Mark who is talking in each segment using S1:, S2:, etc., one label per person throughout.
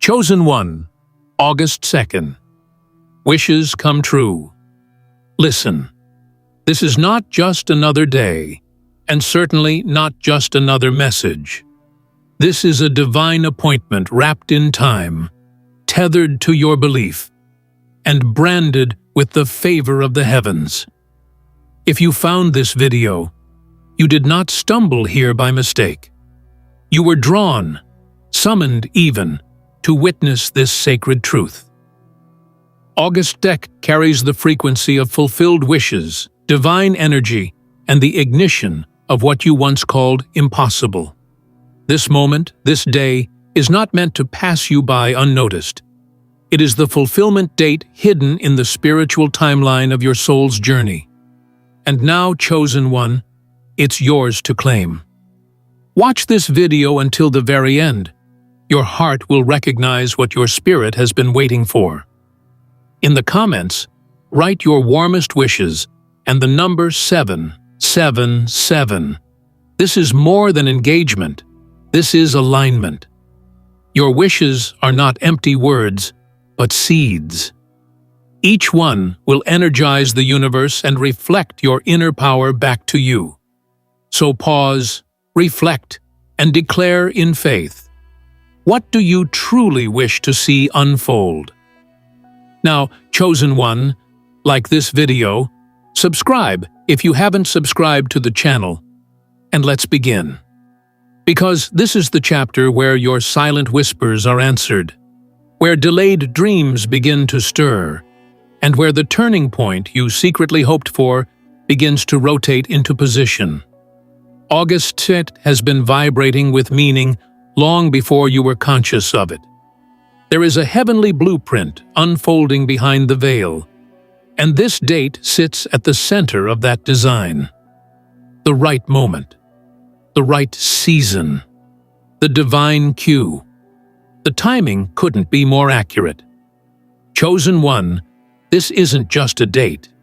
S1: Chosen One, August 2nd. Wishes come true. Listen, this is not just another day, and certainly not just another message. This is a divine appointment wrapped in time, tethered to your belief, and branded with the favor of the heavens. If you found this video, you did not stumble here by mistake. You were drawn, summoned even, to witness this sacred truth. August Deck carries the frequency of fulfilled wishes, divine energy, and the ignition of what you once called impossible. This moment, this day, is not meant to pass you by unnoticed. It is the fulfillment date hidden in the spiritual timeline of your soul's journey. And now, Chosen One, it's yours to claim. Watch this video until the very end. Your heart will recognize what your spirit has been waiting for. In the comments, write your warmest wishes and the number 777. This is more than engagement. This is alignment. Your wishes are not empty words, but seeds. Each one will energize the universe and reflect your inner power back to you. So pause, reflect, and declare in faith. What do you truly wish to see unfold? Now, Chosen One, like this video, subscribe if you haven't subscribed to the channel, and let's begin. Because this is the chapter where your silent whispers are answered, where delayed dreams begin to stir, and where the turning point you secretly hoped for begins to rotate into position. August 2nd has been vibrating with meaning long before you were conscious of it. There is a heavenly blueprint unfolding behind the veil, and this date sits at the center of that design. The right moment, the right season, the divine cue. The timing couldn't be more accurate. Chosen One, this isn't just a date,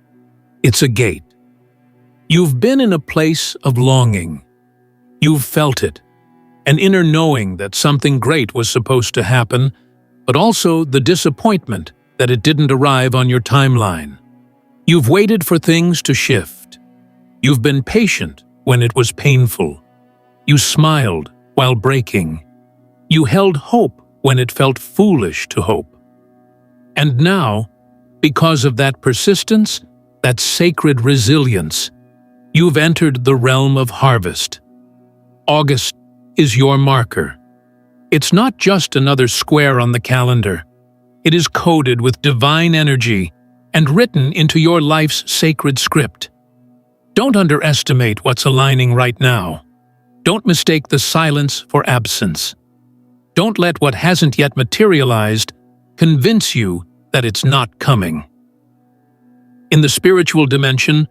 S1: it's a gate. You've been in a place of longing. You've felt it, an inner knowing that something great was supposed to happen, but also the disappointment that it didn't arrive on your timeline. You've waited for things to shift. You've been patient when it was painful. You smiled while breaking. You held hope when it felt foolish to hope. And now, because of that persistence, that sacred resilience, you've entered the realm of harvest. August is your marker. It's not just another square on the calendar. It is coded with divine energy and written into your life's sacred script. Don't underestimate what's aligning right now. Don't mistake the silence for absence. Don't let what hasn't yet materialized convince you that it's not coming. In the spiritual dimension,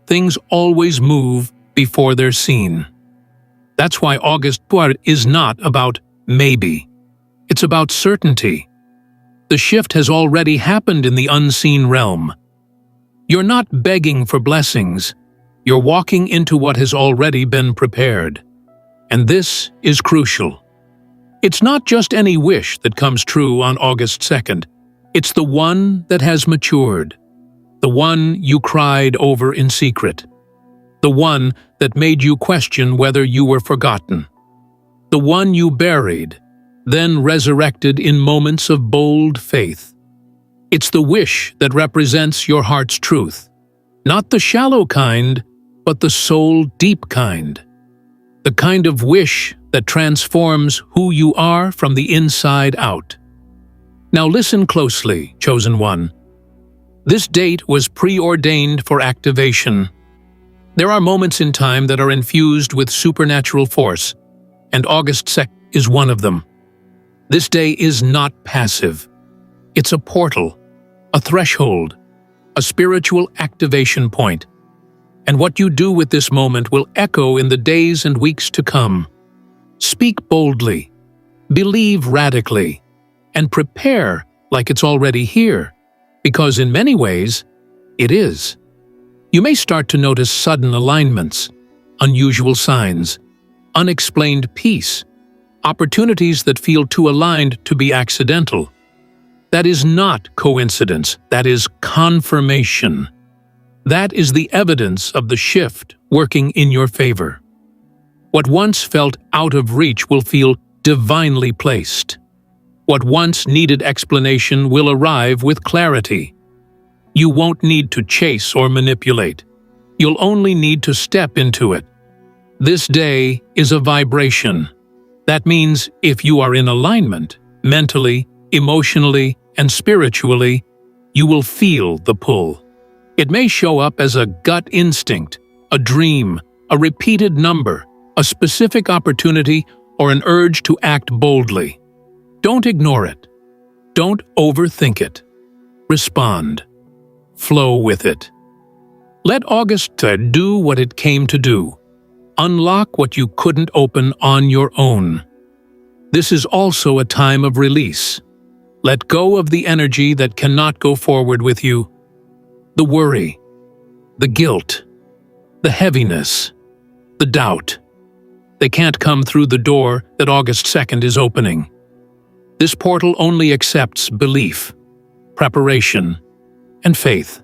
S1: things always move before they're seen. That's why August is not about maybe. It's about certainty. The shift has already happened in the unseen realm. You're not begging for blessings. You're walking into what has already been prepared. And this is crucial. It's not just any wish that comes true on August 2nd. It's the one that has matured. The one you cried over in secret. The one that made you question whether you were forgotten. The one you buried, then resurrected in moments of bold faith. It's the wish that represents your heart's truth. Not the shallow kind, but the soul-deep kind. The kind of wish that transforms who you are from the inside out. Now listen closely, Chosen One. This date was preordained for activation. There are moments in time that are infused with supernatural force, and August 2nd is one of them. This day is not passive. It's a portal, a threshold, a spiritual activation point. And what you do with this moment will echo in the days and weeks to come. Speak boldly, believe radically, and prepare like it's already here, because in many ways, it is. You may start to notice sudden alignments, unusual signs, unexplained peace, opportunities that feel too aligned to be accidental. That is not coincidence, that is confirmation. That is the evidence of the shift working in your favor. What once felt out of reach will feel divinely placed. What once needed explanation will arrive with clarity. You won't need to chase or manipulate. You'll only need to step into it. This day is a vibration. That means if you are in alignment, mentally, emotionally, and spiritually, you will feel the pull. It may show up as a gut instinct, a dream, a repeated number, a specific opportunity, or an urge to act boldly. Don't ignore it. Don't overthink it. Respond. Flow with it. Let August do what it came to do. Unlock what you couldn't open on your own. This is also a time of release. Let go of the energy that cannot go forward with you. The worry, the guilt, the heaviness, the doubt. They can't come through the door that August 2nd is opening. This portal only accepts belief, preparation, and faith.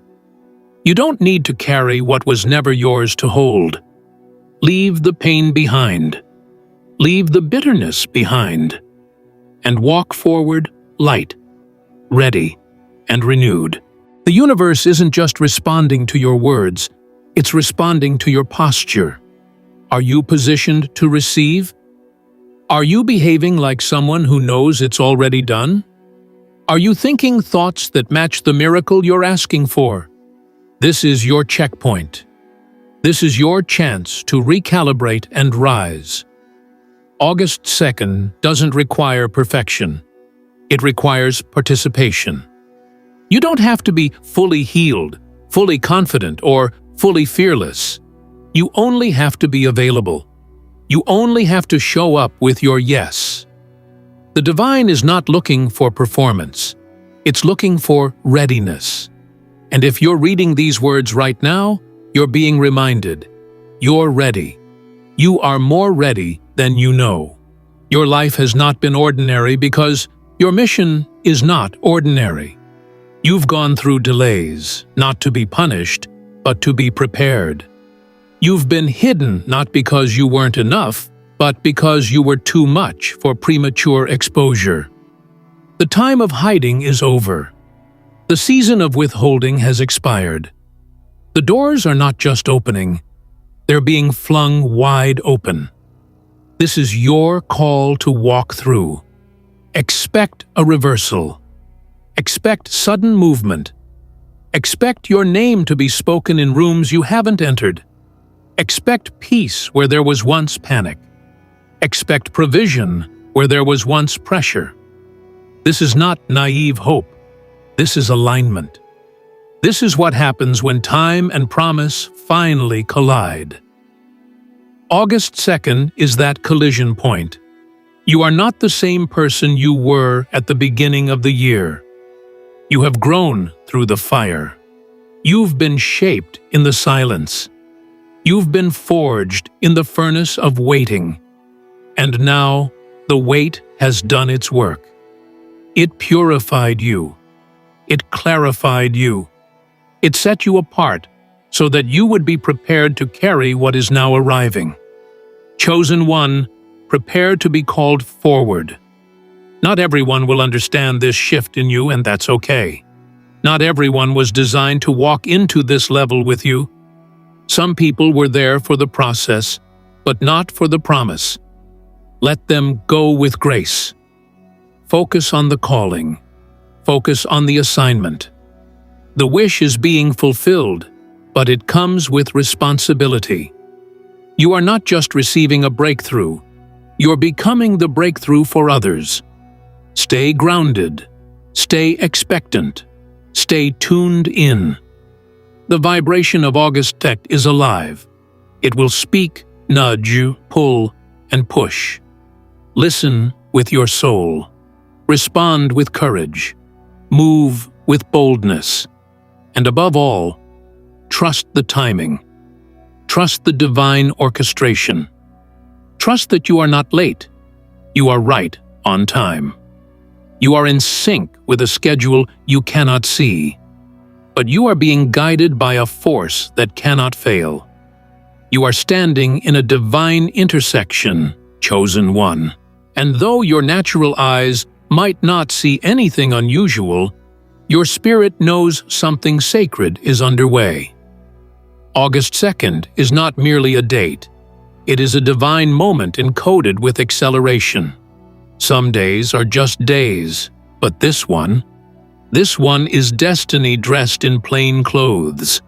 S1: You don't need to carry what was never yours to hold. Leave the pain behind. Leave the bitterness behind. And walk forward light, ready, and renewed. The universe isn't just responding to your words, it's responding to your posture. Are you positioned to receive? Are you behaving like someone who knows it's already done? Are you thinking thoughts that match the miracle you're asking for? This is your checkpoint. This is your chance to recalibrate and rise. August 2nd doesn't require perfection. It requires participation. You don't have to be fully healed, fully confident, or fully fearless. You only have to be available. You only have to show up with your yes. The divine is not looking for performance. It's looking for readiness. And if you're reading these words right now, you're being reminded. You're ready. You are more ready than you know. Your life has not been ordinary because your mission is not ordinary. You've gone through delays, not to be punished, but to be prepared. You've been hidden not because you weren't enough, but because you were too much for premature exposure. The time of hiding is over. The season of withholding has expired. The doors are not just opening, they're being flung wide open. This is your call to walk through. Expect a reversal. Expect sudden movement. Expect your name to be spoken in rooms you haven't entered. Expect peace where there was once panic. Expect provision where there was once pressure. This is not naive hope. This is alignment. This is what happens when time and promise finally collide. August 2nd is that collision point. You are not the same person you were at the beginning of the year. You have grown through the fire. You've been shaped in the silence. You've been forged in the furnace of waiting. And now, the wait has done its work. It purified you. It clarified you. It set you apart so that you would be prepared to carry what is now arriving. Chosen one, prepare to be called forward. Not everyone will understand this shift in you, and that's okay. Not everyone was designed to walk into this level with you. Some people were there for the process, but not for the promise. Let them go with grace. Focus on the calling. Focus on the assignment. The wish is being fulfilled, but it comes with responsibility. You are not just receiving a breakthrough, you're becoming the breakthrough for others. Stay grounded, stay expectant, stay tuned in. The vibration of August 2nd is alive. It will speak, nudge, pull, and push. Listen with your soul. Respond with courage. Move with boldness. And above all, trust the timing. Trust the divine orchestration. Trust that you are not late. You are right on time. You are in sync with a schedule you cannot see. But you are being guided by a force that cannot fail. You are standing in a divine intersection, chosen one. And though your natural eyes might not see anything unusual, your spirit knows something sacred is underway. August 2nd is not merely a date. It is a divine moment encoded with acceleration. Some days are just days, but this one is destiny dressed in plain clothes,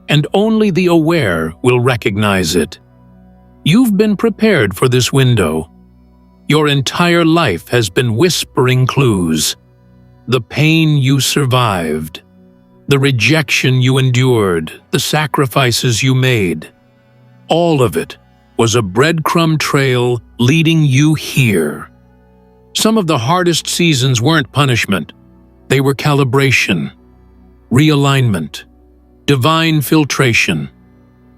S1: and only the aware will recognize it. You've been prepared for this window. Your entire life has been whispering clues. The pain you survived, the rejection you endured, the sacrifices you made, all of it was a breadcrumb trail leading you here. Some of the hardest seasons weren't punishment. They were calibration, realignment, divine filtration.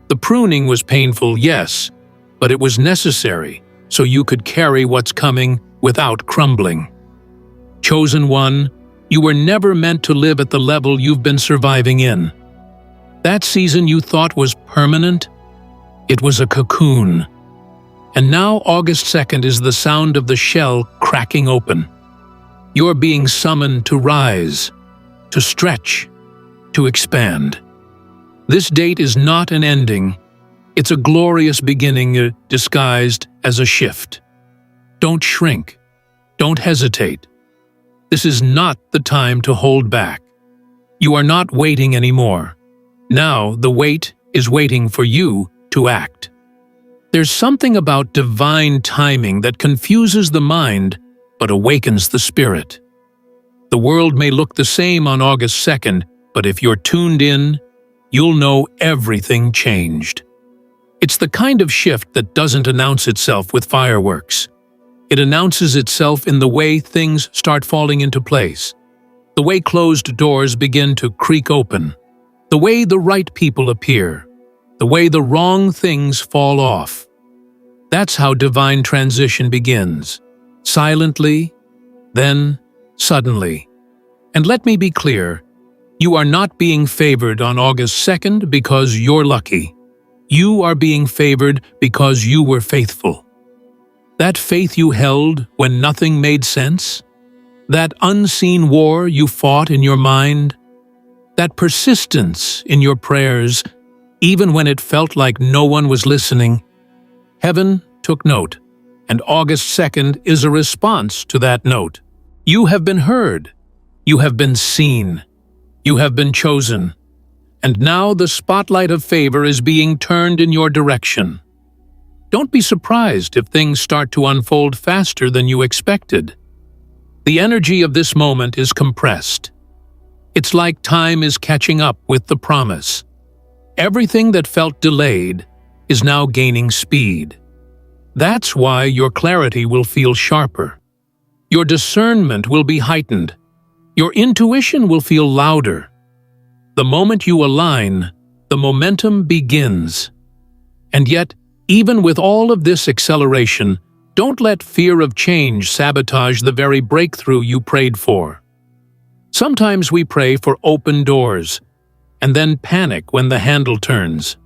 S1: The pruning was painful, yes, but it was necessary so you could carry what's coming without crumbling. Chosen one, you were never meant to live at the level you've been surviving in. That season you thought was permanent, it was a cocoon. And now August 2nd is the sound of the shell cracking open. You're being summoned to rise, to stretch, to expand. This date is not an ending. It's a glorious beginning disguised as a shift. Don't shrink. Don't hesitate. This is not the time to hold back. You are not waiting anymore. Now the wait is waiting for you to act. There's something about divine timing that confuses the mind but awakens the spirit. The world may look the same on August 2nd, but if you're tuned in, you'll know everything changed. It's the kind of shift that doesn't announce itself with fireworks. It announces itself in the way things start falling into place, the way closed doors begin to creak open, the way the right people appear, the way the wrong things fall off. That's how divine transition begins, silently, then suddenly. And let me be clear, you are not being favored on August 2nd because you're lucky. You are being favored because you were faithful. That faith you held when nothing made sense, that unseen war you fought in your mind, that persistence in your prayers, even when it felt like no one was listening, heaven took note, and August 2nd is a response to that note. You have been heard, you have been seen, you have been chosen, and now the spotlight of favor is being turned in your direction. Don't be surprised if things start to unfold faster than you expected. The energy of this moment is compressed. It's like time is catching up with the promise. Everything that felt delayed is now gaining speed. That's why your clarity will feel sharper. Your discernment will be heightened. Your intuition will feel louder. The moment you align, the momentum begins. And yet, even with all of this acceleration, don't let fear of change sabotage the very breakthrough you prayed for. Sometimes we pray for open doors, and then panic when the handle turns.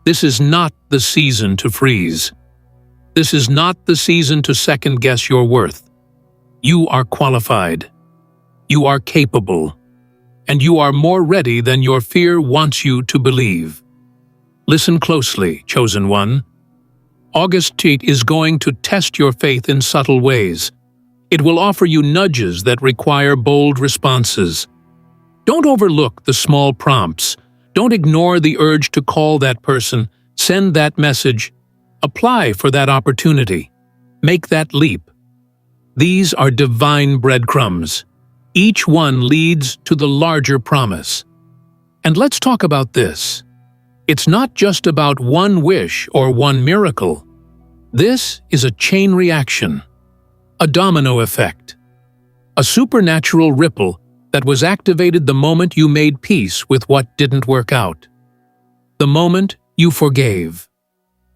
S1: This is not the season to freeze. This is not the season to second-guess your worth. You are qualified. You are capable. And you are more ready than your fear wants you to believe. Listen closely, chosen one. August 2nd is going to test your faith in subtle ways. It will offer you nudges that require bold responses. Don't overlook the small prompts. Don't ignore the urge to call that person, send that message, apply for that opportunity, make that leap. These are divine breadcrumbs. Each one leads to the larger promise. And let's talk about this. It's not just about one wish or one miracle. This is a chain reaction, a domino effect, a supernatural ripple that was activated the moment you made peace with what didn't work out, the moment you forgave,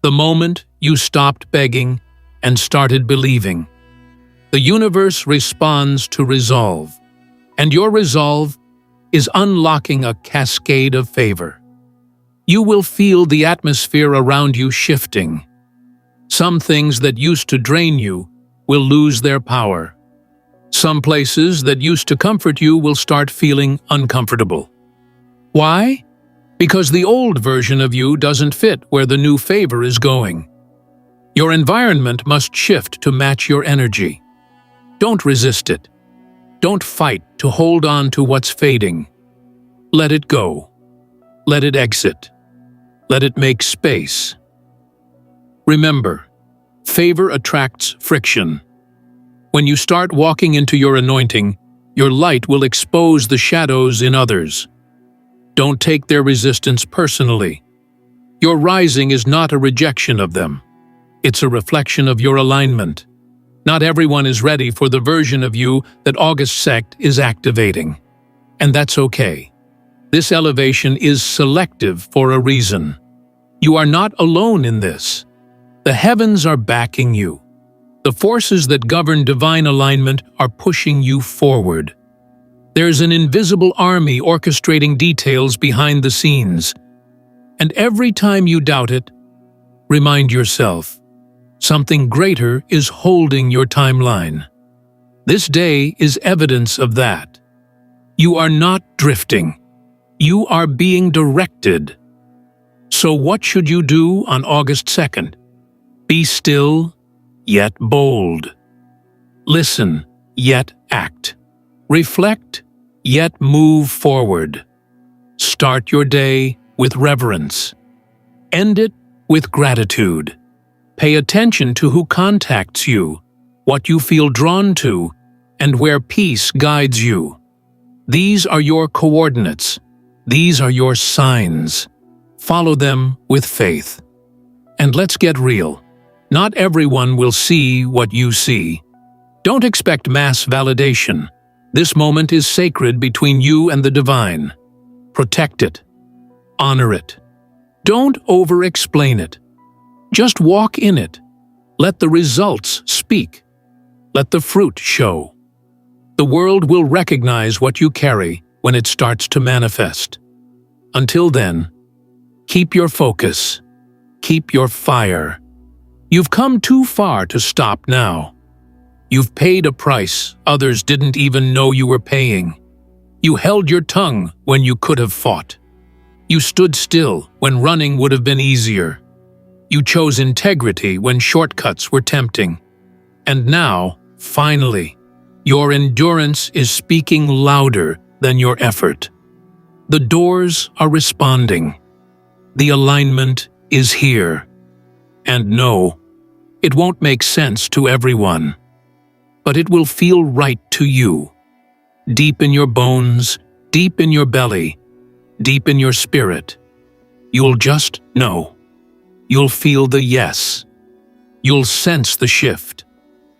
S1: the moment you stopped begging and started believing. The universe responds to resolve, and your resolve is unlocking a cascade of favor. You will feel the atmosphere around you shifting. Some things that used to drain you will lose their power. Some places that used to comfort you will start feeling uncomfortable. Why? Because the old version of you doesn't fit where the new favor is going. Your environment must shift to match your energy. Don't resist it. Don't fight to hold on to what's fading. Let it go. Let it exit. Let it make space. Remember, favor attracts friction. When you start walking into your anointing, your light will expose the shadows in others. Don't take their resistance personally. Your rising is not a rejection of them. It's a reflection of your alignment. Not everyone is ready for the version of you that August Sect is activating. And that's okay. This elevation is selective for a reason. You are not alone in this. The heavens are backing you. The forces that govern divine alignment are pushing you forward. There's an invisible army orchestrating details behind the scenes. And every time you doubt it, remind yourself, something greater is holding your timeline. This day is evidence of that. You are not drifting. You are being directed. So what should you do on August 2nd? Be still, yet bold. Listen, yet act. Reflect, yet move forward. Start your day with reverence. End it with gratitude. Pay attention to who contacts you, what you feel drawn to, and where peace guides you. These are your coordinates. These are your signs. Follow them with faith. And let's get real. Not everyone will see what you see. Don't expect mass validation. This moment is sacred between you and the divine. Protect it. Honor it. Don't over-explain it. Just walk in it. Let the results speak. Let the fruit show. The world will recognize what you carry when it starts to manifest. Until then, keep your focus. Keep your fire. You've come too far to stop now. You've paid a price others didn't even know you were paying. You held your tongue when you could have fought. You stood still when running would have been easier. You chose integrity when shortcuts were tempting. And now, finally, your endurance is speaking louder than your effort. The doors are responding. The alignment is here. And no, it won't make sense to everyone, but it will feel right to you. Deep in your bones, deep in your belly, deep in your spirit, you'll just know. You'll feel the yes. You'll sense the shift.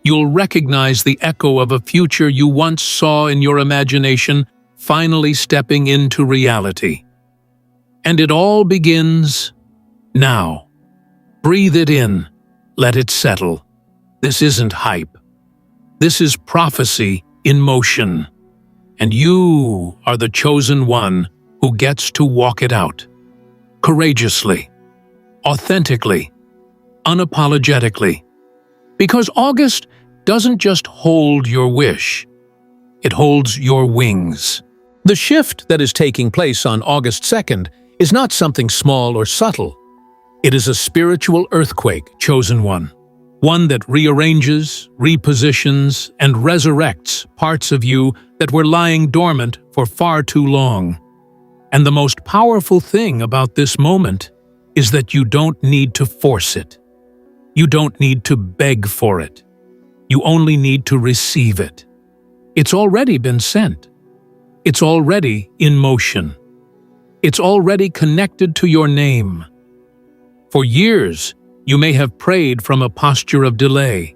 S1: You'll recognize the echo of a future you once saw in your imagination finally stepping into reality. And it all begins now. Breathe it in. Let it settle. This isn't hype. This is prophecy in motion. And you are the chosen one who gets to walk it out. Courageously. Authentically. Unapologetically. Because August doesn't just hold your wish. It holds your wings. The shift that is taking place on August 2nd is not something small or subtle. It is a spiritual earthquake, chosen one. One that rearranges, repositions, and resurrects parts of you that were lying dormant for far too long. And the most powerful thing about this moment is that you don't need to force it. You don't need to beg for it. You only need to receive it. It's already been sent. It's already in motion. It's already connected to your name. For years, you may have prayed from a posture of delay.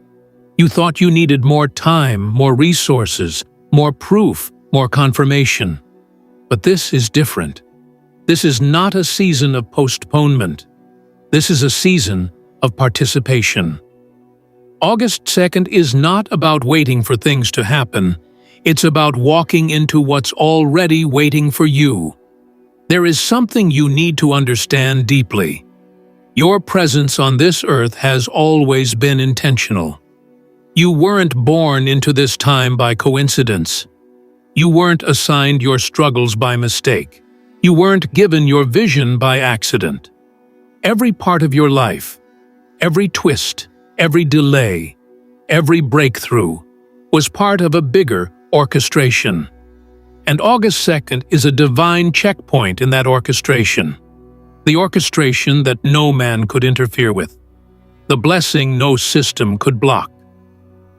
S1: You thought you needed more time, more resources, more proof, more confirmation. But this is different. This is not a season of postponement. This is a season of participation. August 2nd is not about waiting for things to happen. It's about walking into what's already waiting for you. There is something you need to understand deeply. Your presence on this earth has always been intentional. You weren't born into this time by coincidence. You weren't assigned your struggles by mistake. You weren't given your vision by accident. Every part of your life, every twist, every delay, every breakthrough, was part of a bigger orchestration. And August 2nd is a divine checkpoint in that orchestration. The orchestration that no man could interfere with. The blessing no system could block.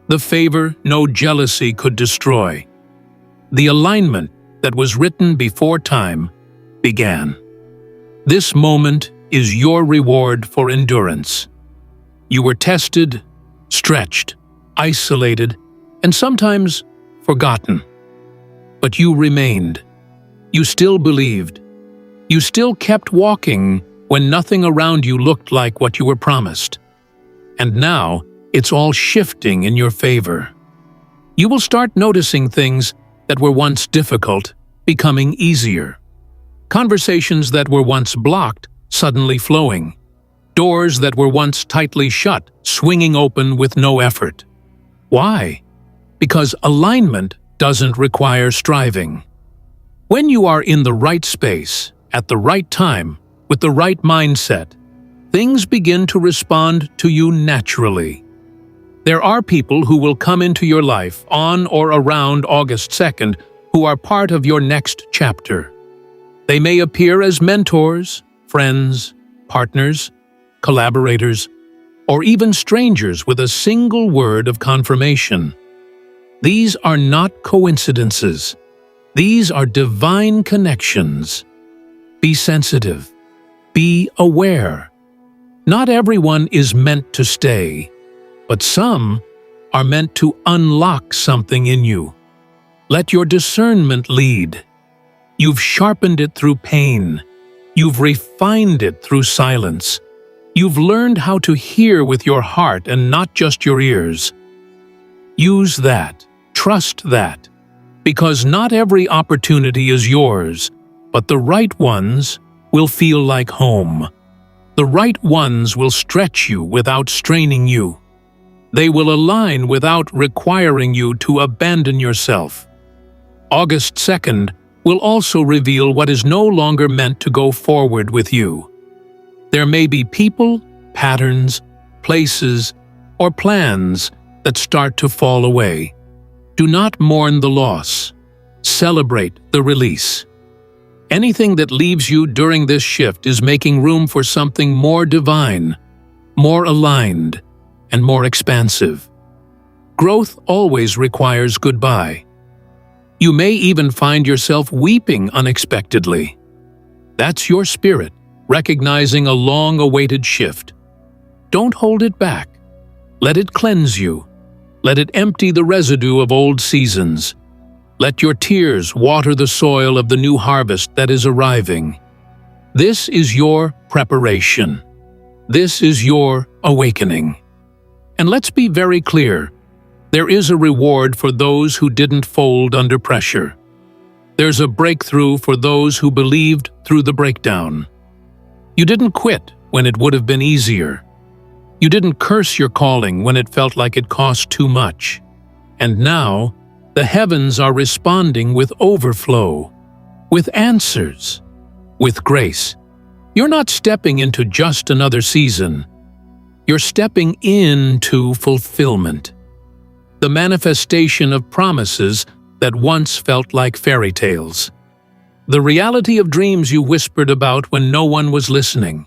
S1: The favor no jealousy could destroy. The alignment that was written before time began. This moment is your reward for endurance. You were tested, stretched, isolated, and sometimes forgotten. But you remained. You still believed. You still kept walking when nothing around you looked like what you were promised. And now, it's all shifting in your favor. You will start noticing things that were once difficult becoming easier. Conversations that were once blocked suddenly flowing. Doors that were once tightly shut swinging open with no effort. Why? Because alignment doesn't require striving. When you are in the right space, at the right time, with the right mindset, things begin to respond to you naturally. There are people who will come into your life on or around August 2nd who are part of your next chapter. They may appear as mentors, friends, partners, collaborators, or even strangers with a single word of confirmation. These are not coincidences. These are divine connections. Be sensitive. Be aware. Not everyone is meant to stay, but some are meant to unlock something in you. Let your discernment lead. You've sharpened it through pain. You've refined it through silence. You've learned how to hear with your heart and not just your ears. Use that. Trust that. Because not every opportunity is yours, but the right ones will feel like home. The right ones will stretch you without straining you. They will align without requiring you to abandon yourself. August 2nd will also reveal what is no longer meant to go forward with you. There may be people, patterns, places, or plans that start to fall away. Do not mourn the loss. Celebrate the release. Anything that leaves you during this shift is making room for something more divine, more aligned, and more expansive. Growth always requires goodbye. You may even find yourself weeping unexpectedly. That's your spirit, recognizing a long-awaited shift. Don't hold it back. Let it cleanse you. Let it empty the residue of old seasons. Let your tears water the soil of the new harvest that is arriving. This is your preparation. This is your awakening. And let's be very clear, there is a reward for those who didn't fold under pressure. There's a breakthrough for those who believed through the breakdown. You didn't quit when it would have been easier. You didn't curse your calling when it felt like it cost too much. And now, the heavens are responding with overflow, with answers, with grace. You're not stepping into just another season. You're stepping into fulfillment. The manifestation of promises that once felt like fairy tales. The reality of dreams you whispered about when no one was listening.